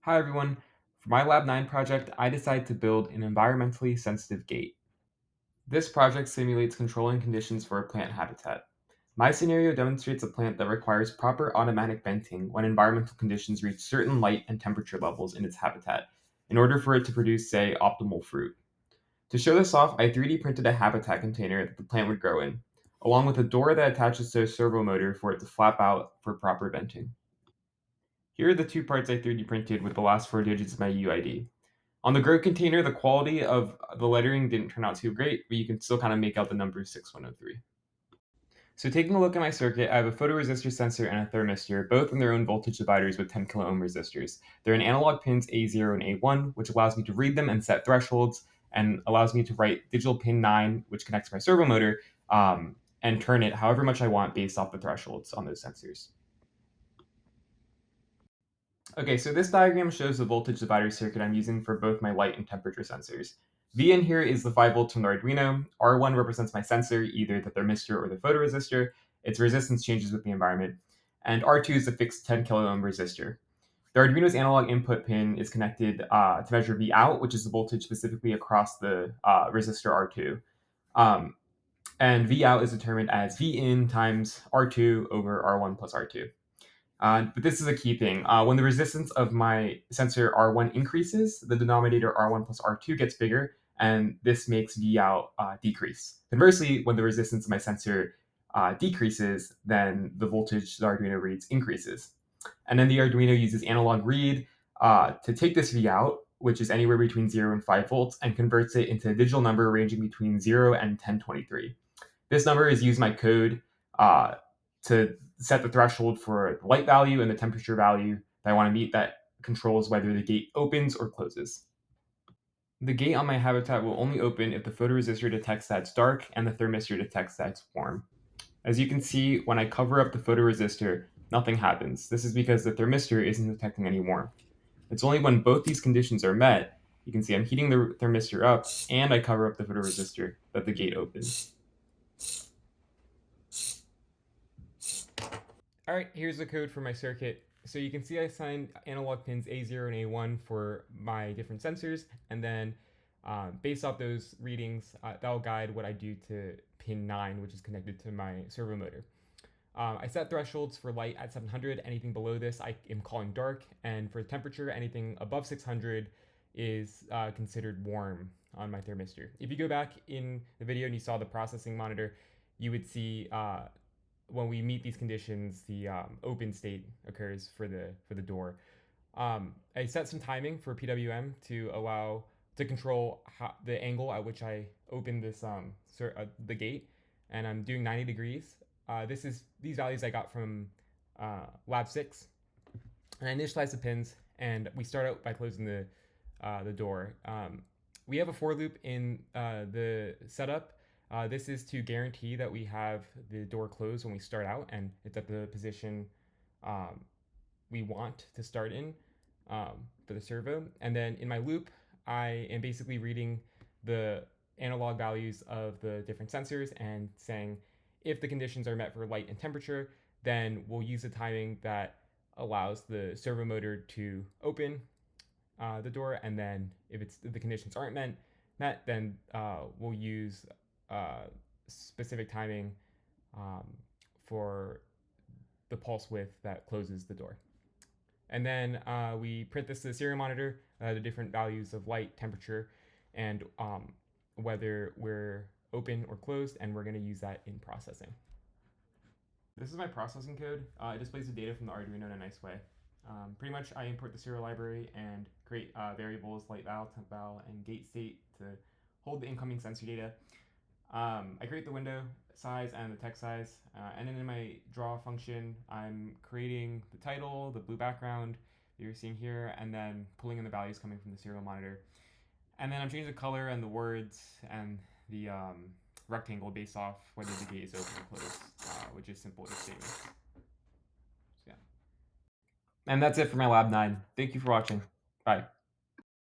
Hi everyone. For my Lab 9 project, I decided to build an environmentally sensitive gate. This project simulates controlling conditions for a plant habitat. My scenario demonstrates a plant that requires proper automatic venting when environmental conditions reach certain light and temperature levels in its habitat, in order for it to produce, say, optimal fruit. To show this off, I 3D printed a habitat container that the plant would grow in, along with a door that attaches to a servo motor for it to flap out for proper venting. Here are the two parts I 3D printed with the last four digits of my UID. On the grow container, the quality of the lettering didn't turn out too great, but you can still kind of make out the number 6103. So taking a look at my circuit, I have a photoresistor sensor and a thermistor, both in their own voltage dividers with 10 kilo ohm resistors. They're in analog pins A0 and A1, which allows me to read them and set thresholds, and allows me to write digital pin 9, which connects my servo motor, and turn it however much I want based off the thresholds on those sensors. Okay, so this diagram shows the voltage divider circuit I'm using for both my light and temperature sensors. V in here is the 5 volts from the Arduino. R1 represents my sensor, either the thermistor or the photoresistor. Its resistance changes with the environment. And R2 is the fixed 10 kilo ohm resistor. The Arduino's analog input pin is connected to measure V out, which is the voltage specifically across the resistor R2. Um, and V out is determined as V in times R2 over R1 plus R2. But this is a key thing. When the resistance of my sensor R1 increases, the denominator R1 plus R2 gets bigger, and this makes V out decrease. Conversely, when the resistance of my sensor decreases, then the voltage the Arduino reads increases. And then the Arduino uses analog read to take this V out, which is anywhere between 0 and 5 volts, and converts it into a digital number ranging between 0 and 1023. This number is used in my code uh, to set the threshold for the light value and the temperature value that I want to meet that controls whether the gate opens or closes. The gate on my habitat will only open if the photoresistor detects that it's dark and the thermistor detects that it's warm. As you can see, when I cover up the photoresistor, nothing happens. This is because the thermistor isn't detecting any warmth. It's only when both these conditions are met, you can see I'm heating the thermistor up and I cover up the photoresistor, that the gate opens. All right, here's the code for my circuit. So you can see I assigned analog pins A0 and A1 for my different sensors, and then based off those readings, that'll guide what I do to pin 9, which is connected to my servo motor. I set thresholds for light at 700. Anything below this I am calling dark, and for temperature, anything above 600 is considered warm on my thermistor. If you go back in the video and you saw the processing monitor, you would see when we meet these conditions, the open state occurs for the door. I set some timing for PWM to allow to control the angle at which I open this the gate, and I'm doing 90 degrees. These values I got from Lab 6, and I initialize the pins, and we start out by closing the door. We have a for loop in the setup. This is to guarantee that we have the door closed when we start out, and it's at the position we want to start in for the servo. And then in my loop, I am basically reading the analog values of the different sensors and saying if the conditions are met for light and temperature, then we'll use the timing that allows the servo motor to open the door, and then if the conditions aren't met, then we'll use specific timing for the pulse width that closes the door. And then we print this to the serial monitor, the different values of light, temperature, and whether we're open or closed, and we're going to use that in processing. This is my processing code. It displays the data from the Arduino in a nice way. Pretty much I import the serial library and create variables light val, temp val, and gate state to hold the incoming sensor data. I create the window size and the text size, and then in my draw function, I'm creating the title, the blue background that you're seeing here, and then pulling in the values coming from the serial monitor. And then I'm changing the color and the words and the rectangle based off whether the gate is open or closed, which is simple if statements. So, yeah. And that's it for my Lab 9. Thank you for watching. Bye.